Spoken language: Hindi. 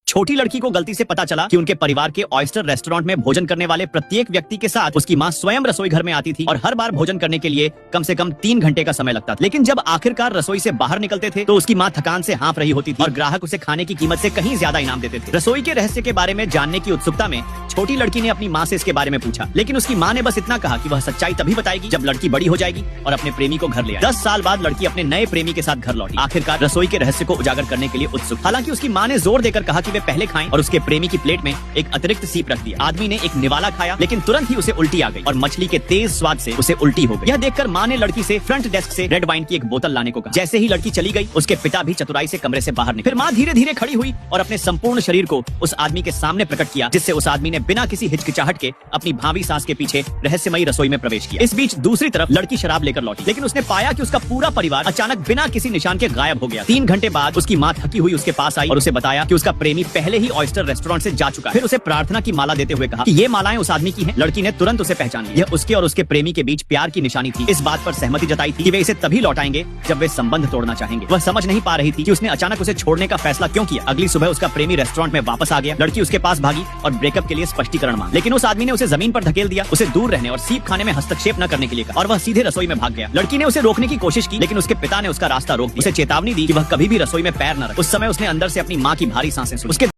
छोटी लड़की को गलती से पता चला कि उनके परिवार के ऑयस्टर रेस्टोरेंट में भोजन करने वाले प्रत्येक व्यक्ति के साथ उसकी माँ स्वयं रसोई घर में आती थी और हर बार भोजन करने के लिए कम से कम 3 घंटे का समय लगता था। लेकिन जब आखिरकार रसोई से बाहर निकलते थे तो उसकी माँ थकान से हाँफ रही होती थी और ग्राहक उसे खाने की कीमत से कहीं ज्यादा इनाम देते थे। रसोई के रहस्य के बारे में जानने की उत्सुकता में छोटी लड़की ने अपनी माँ से इसके बारे में पूछा, लेकिन उसकी माँ ने बस इतना कहा कि वह सच्चाई तभी बताएगी जब लड़की बड़ी हो जाएगी और अपने प्रेमी को घर ले आए। 10 साल बाद लड़की अपने नए प्रेमी के साथ घर लौटी, आखिरकार रसोई के रहस्य को उजागर करने के लिए उत्सुक। हालांकि उसकी माँ ने जोर देकर कहा कि वे पहले खाएं और उसके प्रेमी की प्लेट में एक अतिरिक्त सीप रख दिया। आदमी ने एक निवाला खाया, लेकिन तुरंत ही उसे उल्टी आ गई और मछली के तेज स्वाद से उसे उल्टी हो गई। यह देखकर माँ ने लड़की से फ्रंट डेस्क से रेड वाइन की एक बोतल लाने को कहा। जैसे ही लड़की चली गई, उसके पिता भी चतुराई से कमरे से बाहर निकले। फिर माँ धीरे धीरे खड़ी हुई और अपने संपूर्ण शरीर को उस आदमी के सामने प्रकट किया, जिससे उस आदमी ने बिना किसी हिचकिचाहट के अपनी भावी सास के पीछे रहस्यमयी रसोई में प्रवेश किया। इस बीच दूसरी तरफ लड़की शराब लेकर लौटी, लेकिन उसने पाया कि उसका पूरा परिवार अचानक बिना किसी निशान के गायब हो गया। 3 घंटे बाद उसकी माँ थकी हुई उसके पास आई और उसे बताया कि उसका प्रेमी पहले ही ऑयस्टर रेस्टोरेंट से जा चुका है। फिर उसे प्रार्थना की माला देते हुए कहा कि ये मालाएं उस आदमी की हैं। लड़की ने तुरंत उसे पहचान लिया। यह उसके और उसके प्रेमी के बीच प्यार की निशानी थी। इस बात पर सहमति जताई थी कि वे इसे तभी लौटाएंगे जब वे संबंध तोड़ना चाहेंगे। वह समझ नहीं पा रही थी कि उसने अचानक उसे छोड़ने का फैसला क्यों किया। अगली सुबह उसका प्रेमी रेस्टोरेंट में वापस आ गया। लड़की उसके पास भागी और ब्रेकअप के लिए स्पष्टीकरण मांगा, लेकिन उस आदमी ने उसे जमीन पर धकेल दिया, उसे दूर रहने और सीप खाने में हस्तक्षेप न करने के लिए कहा और वह सीधे रसोई में भाग गया। लड़की ने उसे रोकने की कोशिश की, लेकिन उसके पिता ने उसका रास्ता रोक दिया। उसे चेतावनी दी कि वह कभी भी रसोई में पैर न रखे। उस समय उसने अंदर से अपनी माँ की भारी सांसें सुनी। उसके